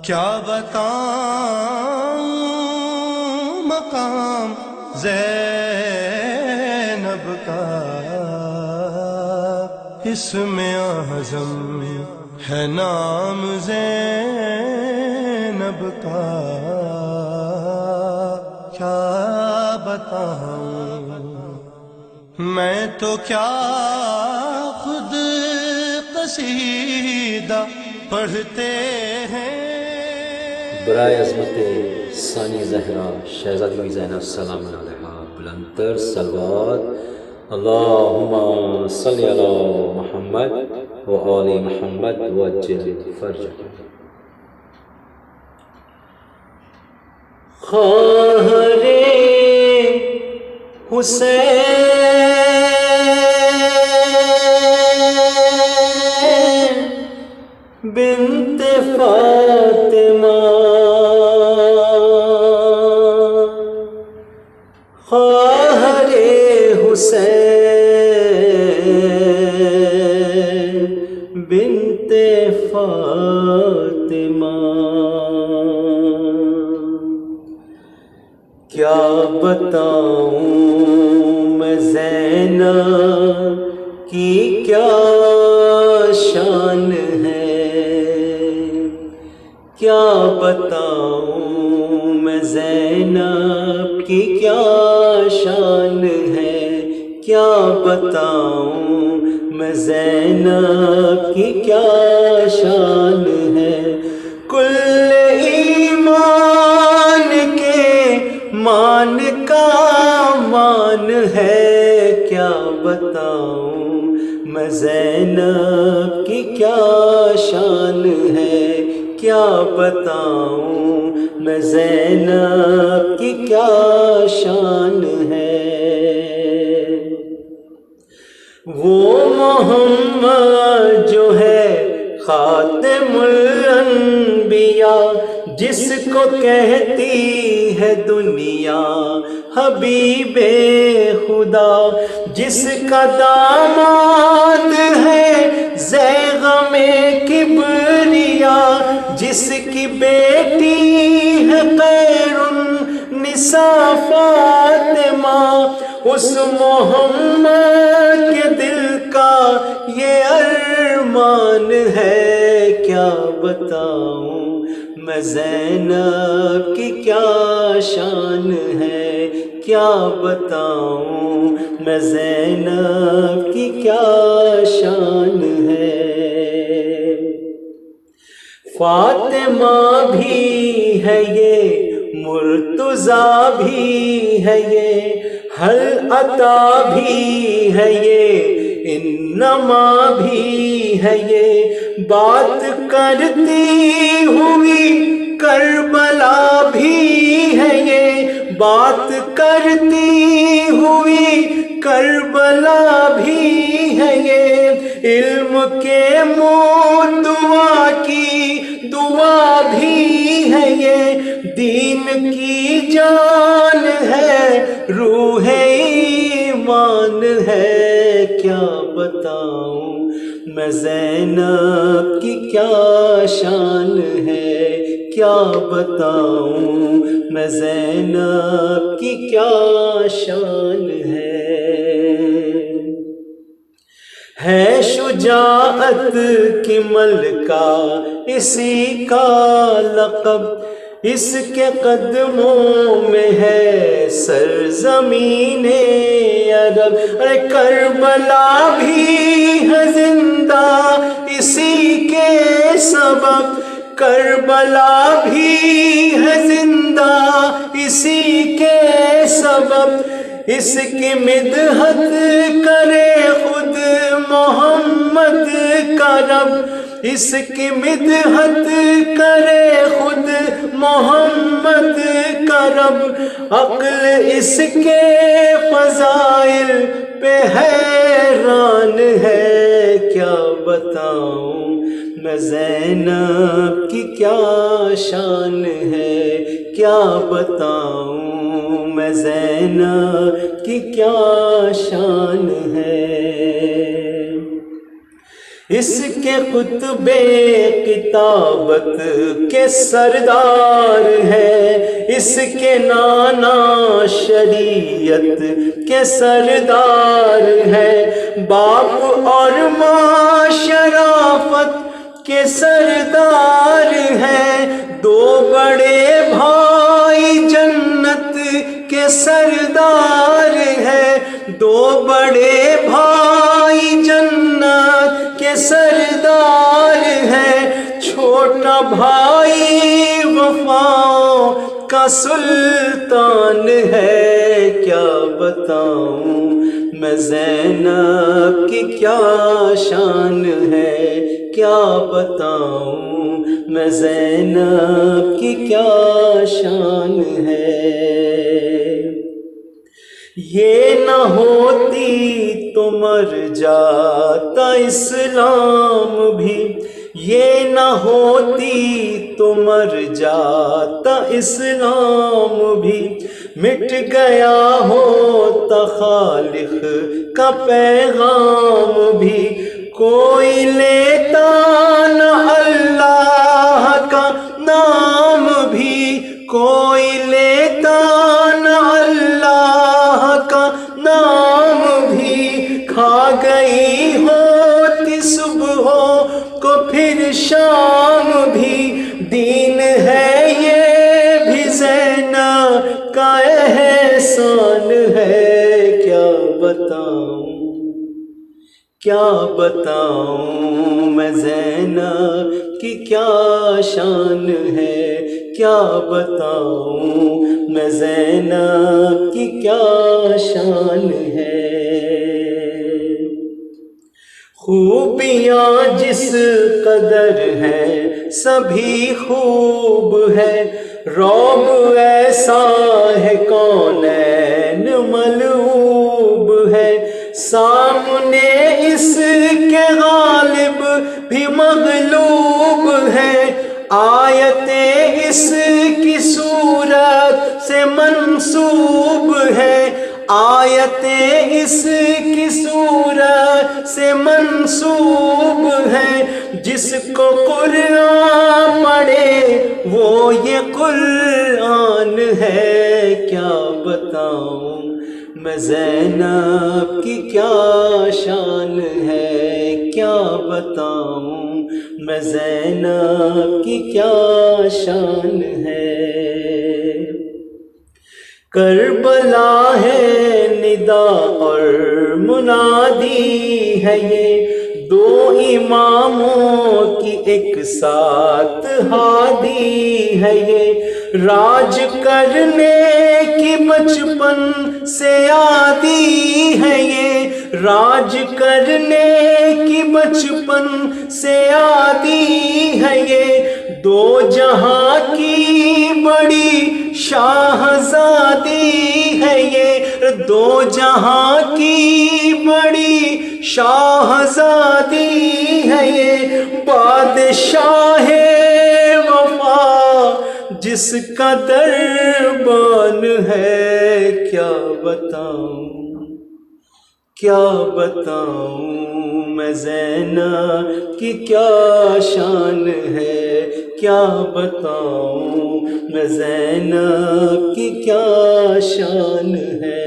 کیا بتاؤں مقام زینب کا، اس میں اعظم ہے نام زینب کا، کیا بتاؤں میں تو کیا خود قصیدہ پڑھتے ہیں۔ برائے عظمت ثانی زہرا شہزادی زینب سلام علیہا بلندتر صلوات، اللہم صلی علی محمد و آل محمد وعجل فرجہ۔ خواہر حسین بنت فاطمہ، خواہر حسین بنت فاطمہ، کیا بتاؤں میں زینب کی کیا شان ہے، کیا بتاؤں میں زینب کی کیا شان ہے، کیا بتاؤں میں زینب کی کیا شان ہے۔ کل ایمان کے مان کا مان ہے، کیا بتاؤں میں زینب کی کیا شان ہے، کیا بتاؤں میں زینب کی کیا شان ہے۔ وہ محمد جو ہے خاتم الانبیاء، جس کو کہتی ہے دنیا حبیب خدا، جس کا داماد ہے زیغم کبریا، جس کی بیٹی ہے خیر النساء فاطمہ، اس محمد کے دل کا یہ ارمان ہے، کیا بتاؤں میں زینب کی کیا شان ہے، کیا بتاؤں میں زینب کی کیا شان ہے۔ فاطمہ بھی ہے یہ، مرتضیٰ بھی ہے یہ، حل عطا بھی ہے یہ، انما بھی ہے یہ، بات کرتی ہوئی کربلا بھی ہے یہ، بات کرتی ہوئی کربلا بھی ہے یہ، علم کے منہ دعا کی دعا بھی ہے یہ، دین کی جان ہے روح ایمان ہے، کیا بتاؤں میں زینب کی کیا شان ہے، کیا بتاؤں میں زینب کی کیا شان ہے شجاعت کی ملکہ اسی کا لقب، اس کے قدموں میں ہے سرزمین عرب، ارے کربلا بھی ہے زندہ اسی کے سبب، کربلا بھی ہے زندہ اسی کے سبب، اس کی مدحت کرے خود محمد کا رب، اس کی مدحت کرے خود محمد کا رب، عقل اس کے فضائل پہ حیران ہے، کیا بتاؤں میں زینب کی کیا شان ہے، کیا بتاؤں میں زینب کی کیا شان ہے۔ اس کے خطبے کتابت کے سردار ہے، اس کے نانا شریعت کے سردار ہے، باپ اور ماں شرافت کے سردار ہے، دو بڑے بھائی جنت کے سردار ہے، دو بڑے بھائی جنت کے سردار ہے، چھوٹا بھائی وفاؤں کا سلطان ہے، کیا بتاؤں میں زینب کی کیا شان ہے، کیا بتاؤں میں زینب کی کیا شان ہے۔ یہ نہ ہوتی تو مر جاتا اسلام بھی، یہ نہ ہوتی تو مر جاتا اسلام بھی، مٹ گیا ہوتا خالق کا پیغام بھی، کوئی لیتا نہ اللہ کا نام بھی، کوئی لیتا نہ اللہ کا نام بھی، کھا گئی ہوتی صبحوں کو پھر شام بھی، دین ہے یہ بھی زینب کا احسان ہے، کیا بتاؤں کیا بتاؤں میں زینب کی کیا شان ہے، کیا بتاؤں میں زینب کی کیا شان ہے۔ خوبیاں جس قدر ہیں سبھی خوب ہے، رعب ایسا ہے کونین ملعوب ہے، سامنے اس کے غالب بھی مغلوب ہے، آیتیں اس کی صورت سے منسوب ہے، آیتیں اس کی صورت سے منسوب ہے، جس کو قرآن پڑھے وہ یہ قرآن ہے، کیا بتاؤں میں زینب کی کیا شان ہے، کیا بتاؤں میں زینب کی کیا شان ہے۔ کربلا ہے ندا اور منادی ہے، یہ دو اماموں کی ایک ساتھ ہادی ہے، یہ راج کرنے کی بچپن سے عادی ہے، یہ راج کرنے کی بچپن سے عادی ہے، یہ دو جہاں کی بڑی شاہزادی ہے، یہ دو جہاں کی بڑی شاہزادی ہے، یہ بادشاہ وفا جس کا دربان ہے، کیا بتاؤں کیا بتاؤں میں زینب کی کیا شان ہے، کیا بتاؤں میں زینب کی کیا شان ہے۔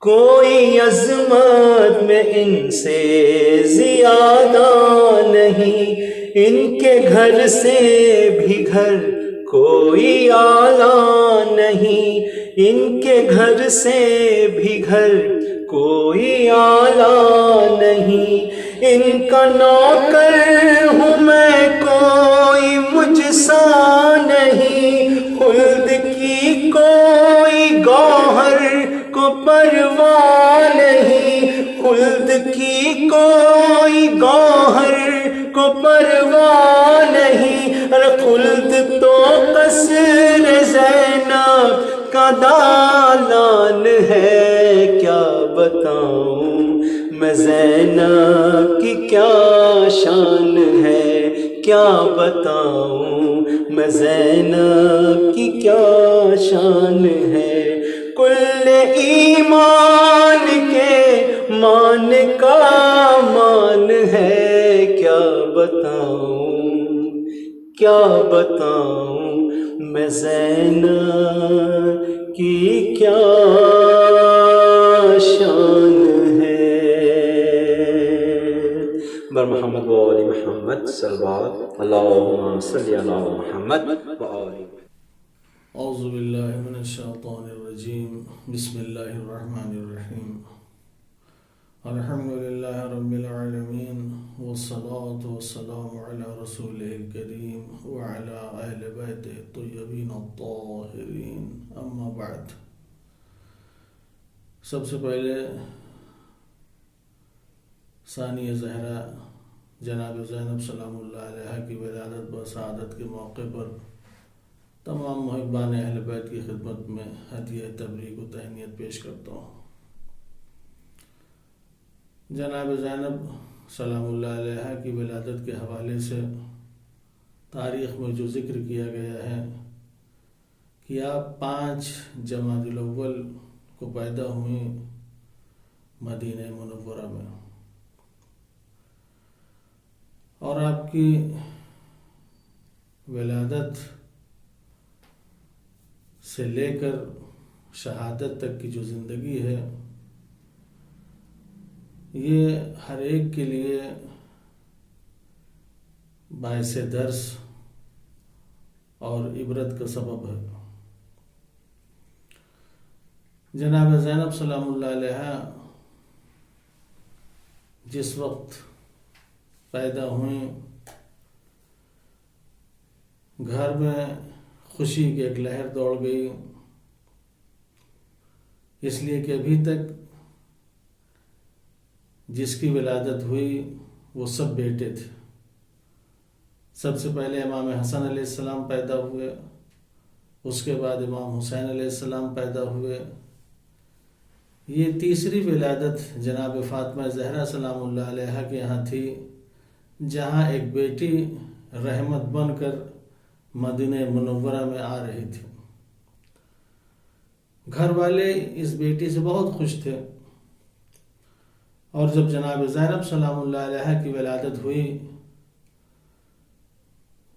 کوئی عظمت میں ان سے زیادہ نہیں، ان کے گھر سے بھی گھر کوئی اعلیٰ نہیں، ان کے گھر سے بھی گھر کوئی اعلیٰ نہیں، ان کا نوکر ہوں میں کوئی مجھ سا نہیں، خلد کی کوئی گوہر کو پرواہ نہیں، خلد کی کوئی گوہر کو پرواہ نہیں، خلد تو قصر زینب کا دالان ہے، کیا بتاؤں میں زینب کی کیا شان ہے، کیا بتاؤں میں زینب کی کیا شان ہے۔ کل ایمان کے مان کا مان ہے، کیا بتاؤں میں زینب کی کیا شان ہے۔ بر محمد و آل محمد صلوات، اللہم صلی علی محمد و آل۔ اعوذ باللہ من الشیطان الرجیم، بسم اللہ الرحمن الرحیم، الحمدللہ رب العالمین، والصلاة والسلام علی رسولہ الکریم وعلی اہل بیتہ الطیبین الطاہرین، اما بعد۔ سب سے پہلے ثانیہ زہرا جناب زینب سلام اللہ علیہ کی ولادت و سعادت کے موقع پر تمام محبان اہل بیت کی خدمت میں ہدیہ تبریک و تہنیت پیش کرتا ہوں۔ جناب زینب سلام اللہ علیہ کی ولادت کے حوالے سے تاریخ میں جو ذکر کیا گیا ہے کہ آپ 5 جمادی الاول کو پیدا ہوئیں مدینہ منورہ میں، اور آپ کی ولادت سے لے کر شہادت تک کی جو زندگی ہے، یہ ہر ایک کے لیے باعث درس اور عبرت کا سبب ہے۔ جناب زینب سلام اللہ علیہ جس وقت پیدا ہوئیں، گھر میں خوشی کی ایک لہر دوڑ گئی، اس لیے کہ ابھی تک جس کی ولادت ہوئی وہ سب بیٹے تھے۔ سب سے پہلے امام حسن علیہ السلام پیدا ہوئے، اس کے بعد امام حسین علیہ السلام پیدا ہوئے۔ یہ تیسری ولادت جناب فاطمہ زہرا سلام اللہ علیہ کے یہاں تھی، جہاں ایک بیٹی رحمت بن کر مدینہ منورہ میں آ رہی تھی۔ گھر والے اس بیٹی سے بہت خوش تھے، اور جب جناب زینب سلام اللہ علیہ کی ولادت ہوئی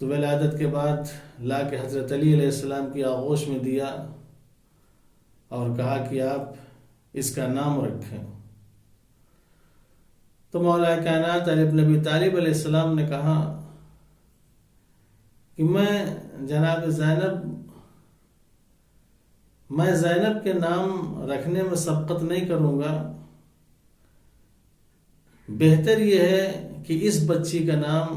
تو ولادت کے بعد لا کے حضرت علی علیہ السلام کی آغوش میں دیا اور کہا کہ آپ اس کا نام رکھیں۔ تو مولا کائنات علی بن ابی طالب علیہ السلام نے کہا کہ میں زینب کے نام رکھنے میں سبقت نہیں کروں گا، بہتر یہ ہے کہ اس بچی کا نام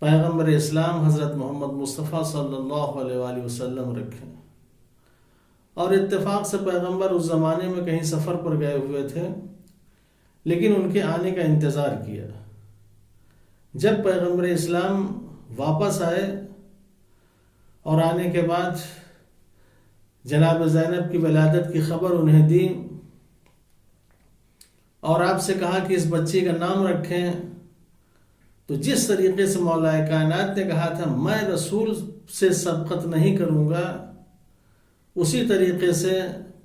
پیغمبر اسلام حضرت محمد مصطفیٰ صلی اللہ علیہ وآلہ وسلم رکھیں۔ اور اتفاق سے پیغمبر اس زمانے میں کہیں سفر پر گئے ہوئے تھے، لیکن ان کے آنے کا انتظار کیا۔ جب پیغمبر اسلام واپس آئے اور آنے کے بعد جناب زینب کی ولادت کی خبر انہیں دی اور آپ سے کہا کہ اس بچی کا نام رکھیں، تو جس طریقے سے مولا کائنات نے کہا تھا میں رسول سے سبقت نہیں کروں گا، اسی طریقے سے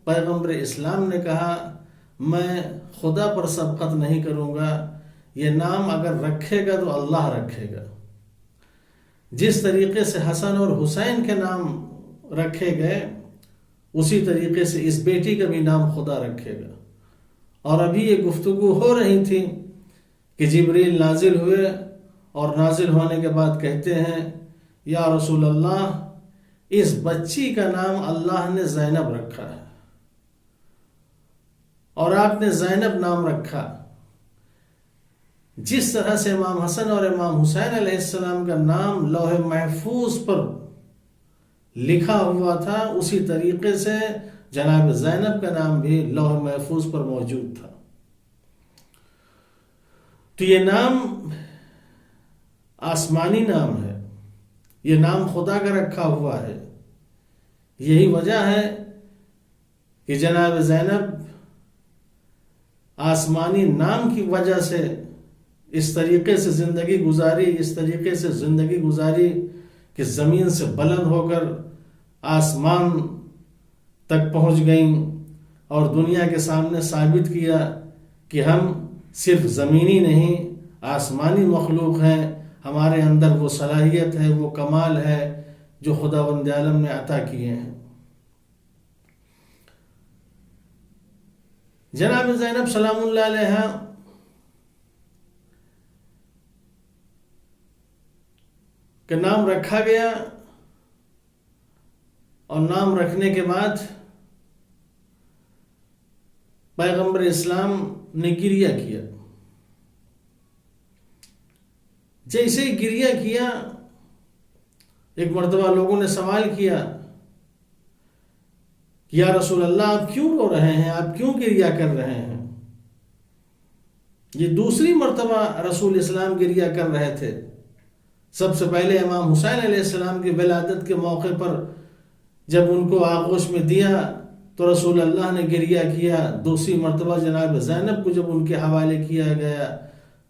پیغمبر اسلام نے کہا میں خدا پر سبقت نہیں کروں گا، یہ نام اگر رکھے گا تو اللہ رکھے گا۔ جس طریقے سے حسن اور حسین کے نام رکھے گئے، اسی طریقے سے اس بیٹی کا بھی نام خدا رکھے گا۔ اور ابھی یہ گفتگو ہو رہی تھی کہ جبریل نازل ہوئے، اور نازل ہونے کے بعد کہتے ہیں یا رسول اللہ، اس بچی کا نام اللہ نے زینب رکھا ہے، اور آپ نے زینب نام رکھا۔ جس طرح سے امام حسن اور امام حسین علیہ السلام کا نام لوح محفوظ پر لکھا ہوا تھا، اسی طریقے سے جناب زینب کا نام بھی لوح محفوظ پر موجود تھا۔ تو یہ نام آسمانی نام ہے، یہ نام خدا کا رکھا ہوا ہے۔ یہی وجہ ہے کہ جناب زینب آسمانی نام کی وجہ سے اس طریقے سے زندگی گزاری کہ زمین سے بلند ہو کر آسمان تک پہنچ گئیں، اور دنیا کے سامنے ثابت کیا کہ ہم صرف زمینی نہیں آسمانی مخلوق ہیں، ہمارے اندر وہ صلاحیت ہے، وہ کمال ہے جو خداوند عالم نے عطا کیے ہیں۔ جناب زینب سلام اللہ علیہا کا نام رکھا گیا، اور نام رکھنے کے بعد پیغمبر اسلام نے گریہ کیا۔ جیسے ہی گریہ کیا، ایک مرتبہ لوگوں نے سوال کیا کہ یا رسول اللہ آپ کیوں رو رہے ہیں، آپ کیوں گریہ کر رہے ہیں؟ یہ دوسری مرتبہ رسول اسلام گریہ کر رہے تھے۔ سب سے پہلے امام حسین علیہ السلام کی ولادت کے موقع پر جب ان کو آغوش میں دیا تو رسول اللہ نے گریہ کیا۔ دوسری مرتبہ جناب زینب کو جب ان کے حوالے کیا گیا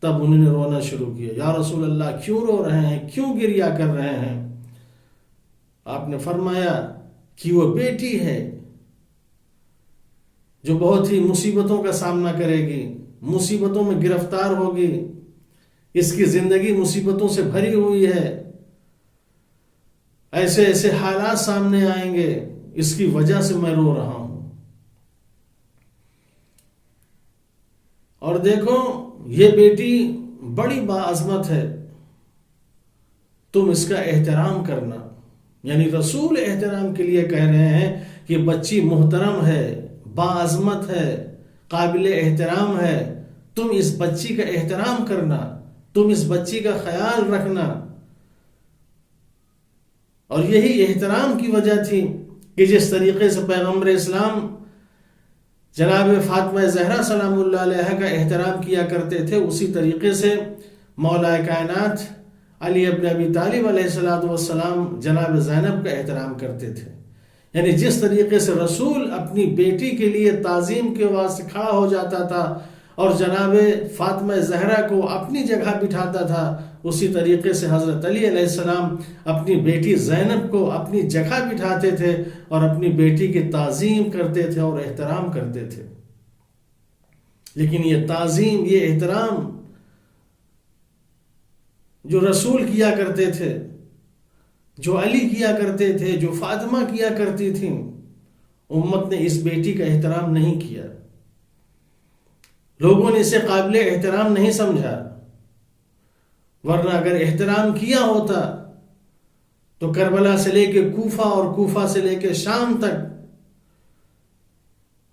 تب انہوں نے رونا شروع کیا، یا رسول اللہ کیوں رو رہے ہیں، کیوں گریہ کر رہے ہیں؟ آپ نے فرمایا کہ وہ بیٹی ہے جو بہت ہی مصیبتوں کا سامنا کرے گی، مصیبتوں میں گرفتار ہوگی، اس کی زندگی مصیبتوں سے بھری ہوئی ہے، ایسے ایسے حالات سامنے آئیں گے، اس کی وجہ سے میں رو رہا ہوں۔ اور دیکھو یہ بیٹی بڑی باعظمت ہے، تم اس کا احترام کرنا، یعنی رسول احترام کے لیے کہہ رہے ہیں کہ بچی محترم ہے، باعظمت ہے، قابل احترام ہے، تم اس بچی کا احترام کرنا، تم اس بچی کا خیال رکھنا۔ اور یہی احترام کی وجہ تھی کہ جس طریقے سے پیغمبر اسلام جناب فاطمہ زہرا سلام اللہ علیہ کا احترام کیا کرتے تھے، اسی طریقے سے مولا کائنات علی ابن ابی طالب علیہ السلام جناب زینب کا احترام کرتے تھے۔ یعنی جس طریقے سے رسول اپنی بیٹی کے لیے تعظیم کے واسطے کھڑا ہو جاتا تھا اور جناب فاطمہ زہرا کو اپنی جگہ بٹھاتا تھا، اسی طریقے سے حضرت علی علیہ السلام اپنی بیٹی زینب کو اپنی جگہ بٹھاتے تھے اور اپنی بیٹی کی تعظیم کرتے تھے اور احترام کرتے تھے۔ لیکن یہ تعظیم، یہ احترام جو رسول کیا کرتے تھے، جو علی کیا کرتے تھے، جو فاطمہ کیا کرتی تھیں، امت نے اس بیٹی کا احترام نہیں کیا، لوگوں نے اسے قابل احترام نہیں سمجھا۔ ورنہ اگر احترام کیا ہوتا تو کربلا سے لے کے کوفہ اور کوفہ سے لے کے شام تک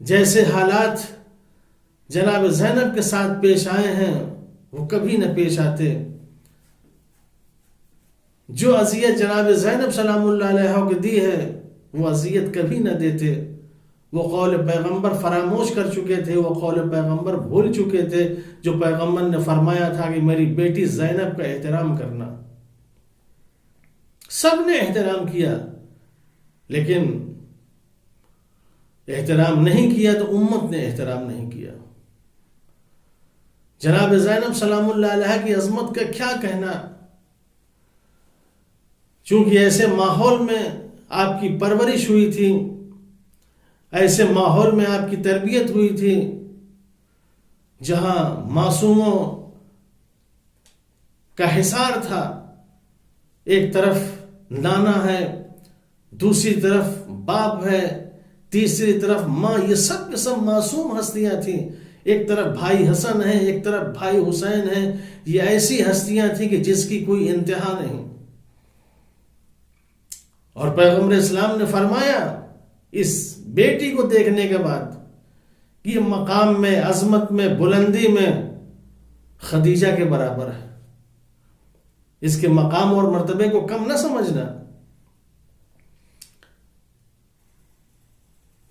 جیسے حالات جناب زینب کے ساتھ پیش آئے ہیں وہ کبھی نہ پیش آتے۔ جو اذیت جناب زینب سلام اللہ علیہ کو دی ہے وہ اذیت کبھی نہ دیتے۔ وہ قول پیغمبر فراموش کر چکے تھے، وہ قول پیغمبر بھول چکے تھے جو پیغمبر نے فرمایا تھا کہ میری بیٹی زینب کا احترام کرنا۔ سب نے احترام کیا، لیکن احترام نہیں کیا تو امت نے احترام نہیں کیا۔ جناب زینب سلام اللہ علیہ کی عظمت کا کیا کہنا، چونکہ ایسے ماحول میں آپ کی پرورش ہوئی تھی، ایسے ماحول میں آپ کی تربیت ہوئی تھی جہاں معصوموں کا حصار تھا۔ ایک طرف نانا ہے، دوسری طرف باپ ہے، تیسری طرف ماں، یہ سب کے سب معصوم ہستیاں تھیں۔ ایک طرف بھائی حسن ہے، ایک طرف بھائی حسین ہے، یہ ایسی ہستیاں تھیں کہ جس کی کوئی انتہا نہیں۔ اور پیغمبر اسلام نے فرمایا اس بیٹی کو دیکھنے کے بعد یہ مقام میں، عظمت میں، بلندی میں خدیجہ کے برابر ہے۔ اس کے مقام اور مرتبے کو کم نہ سمجھنا۔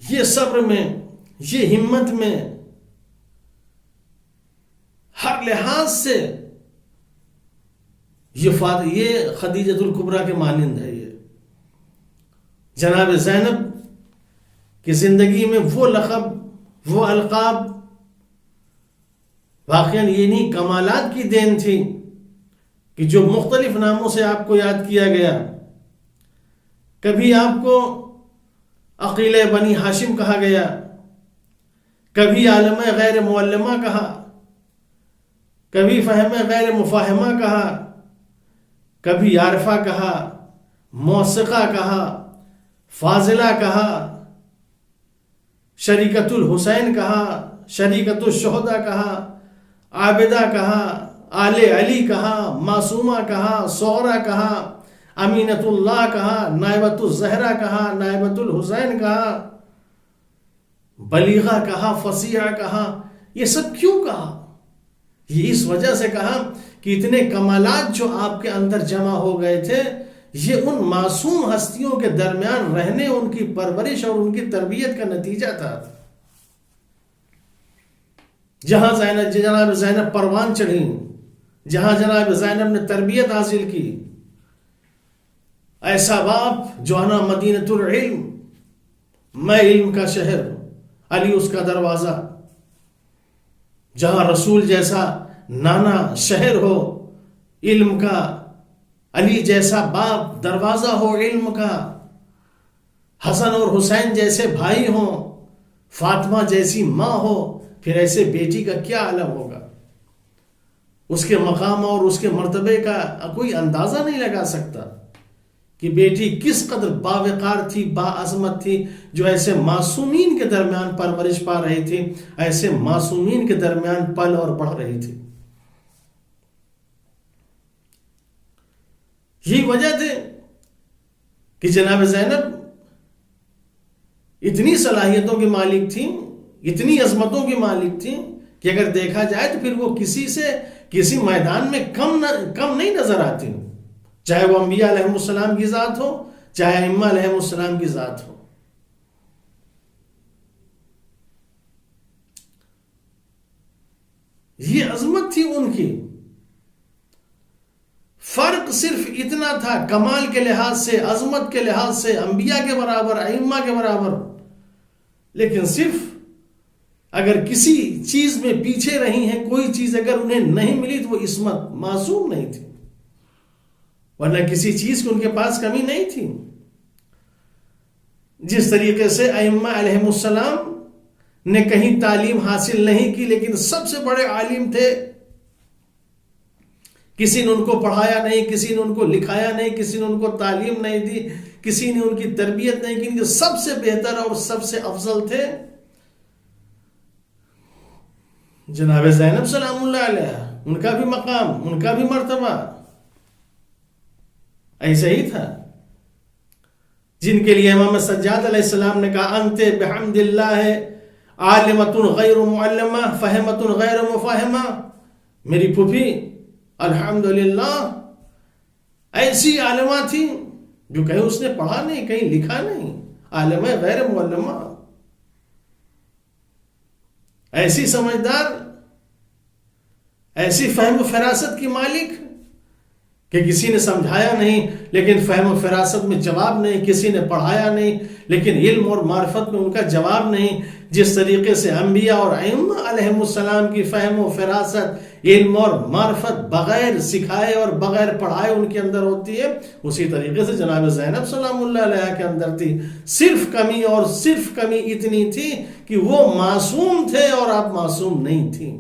یہ صبر میں، یہ ہمت میں، ہر لحاظ سے یہ خدیجۃ الکبریٰ کے مانند ہے۔ یہ جناب زینب کی زندگی میں وہ لقب، وہ القاب واقعاً یہ کمالات کی دین تھی کہ جو مختلف ناموں سے آپ کو یاد کیا گیا۔ کبھی آپ کو عقیلہ بنی ہاشم کہا گیا، کبھی عالم غیر معلمہ کہا، کبھی فہم غیر مفاہمہ کہا، کبھی عارفہ کہا، موثقہ کہا، فاضلہ کہا، شریکت الحسین کہا، شریکت الشہداء کہا، عابدہ کہا، آل علی کہا، معصومہ کہا، صغرا کہا، امینت اللہ کہا، نائبۃ الزہرا کہا، نائبۃ الحسین کہا، بلیغہ کہا، فصیحہ کہا۔ یہ سب کیوں کہا؟ یہ اس وجہ سے کہا کہ اتنے کمالات جو آپ کے اندر جمع ہو گئے تھے، یہ ان معصوم ہستیوں کے درمیان رہنے، ان کی پرورش اور ان کی تربیت کا نتیجہ تھا۔ جہاں جناب زینب پروان چڑھی، جہاں جناب زینب نے تربیت حاصل کی، ایسا باپ جو انا مدینۃ العلم، میں علم کا شہر، علی اس کا دروازہ، جہاں رسول جیسا نانا شہر ہو علم کا، علی جیسا باپ دروازہ ہو علم کا، حسن اور حسین جیسے بھائی ہوں، فاطمہ جیسی ماں ہو، پھر ایسے بیٹی کا کیا عالم ہوگا؟ اس کے مقام اور اس کے مرتبے کا کوئی اندازہ نہیں لگا سکتا کہ بیٹی کس قدر باوقار تھی، باعظمت تھی، جو ایسے معصومین کے درمیان پرورش پا رہی تھی، ایسے معصومین کے درمیان پل اور بڑھ رہی تھی۔ یہی وجہ تھی کہ جناب زینب اتنی صلاحیتوں کی مالک تھی، اتنی عظمتوں کی مالک تھی کہ اگر دیکھا جائے تو پھر وہ کسی میدان میں کم نہیں نظر آتی، چاہے وہ انبیاء علیہ السلام کی ذات ہو، چاہے ائمہ علیہ السلام کی ذات ہو۔ یہ عظمت تھی ان کی۔ فرق صرف اتنا تھا کمال کے لحاظ سے، عظمت کے لحاظ سے، انبیاء کے برابر، ائمہ کے برابر، لیکن صرف اگر کسی چیز میں پیچھے رہی ہیں، کوئی چیز اگر انہیں نہیں ملی تو وہ عصمت، معصوم نہیں تھی، ورنہ کسی چیز کی ان کے پاس کمی نہیں تھی۔ جس طریقے سے ائمہ علیہ السلام نے کہیں تعلیم حاصل نہیں کی لیکن سب سے بڑے عالم تھے، کسی نے ان کو پڑھایا نہیں، کسی نے ان کو لکھایا نہیں، کسی نے ان کو تعلیم نہیں دی، کسی نے ان کی تربیت نہیں کی، جو سب سے بہتر اور سب سے افضل تھے جناب زینب سلام اللہ علیہ۔ ان کا بھی مقام، ان کا بھی مرتبہ ایسا ہی تھا، جن کے لیے امام سجاد علیہ السلام نے کہا انت بحمد اللہ عالمۃ غیر معلمہ فہمۃ غیر مفاہمہ۔ میری پھوپھی الحمدللہ ایسی عالمہ تھی جو کہیں اس نے پڑھا نہیں، کہیں لکھا نہیں، عالمہ غیر معلمہ، ایسی سمجھدار، ایسی فہم و فراست کی مالک کہ کسی نے سمجھایا نہیں لیکن فہم و فراست میں جواب نہیں، کسی نے پڑھایا نہیں لیکن علم اور معرفت میں ان کا جواب نہیں۔ جس طریقے سے انبیاء اور ائمہ علیہ السلام کی فہم و فراست، علم اور معرفت بغیر سکھائے اور بغیر پڑھائے ان کے اندر ہوتی ہے، اسی طریقے سے جناب زینب سلام اللہ علیہ کے اندر تھی۔ صرف کمی اور صرف کمی اتنی تھی کہ وہ معصوم تھے اور آپ معصوم نہیں تھی،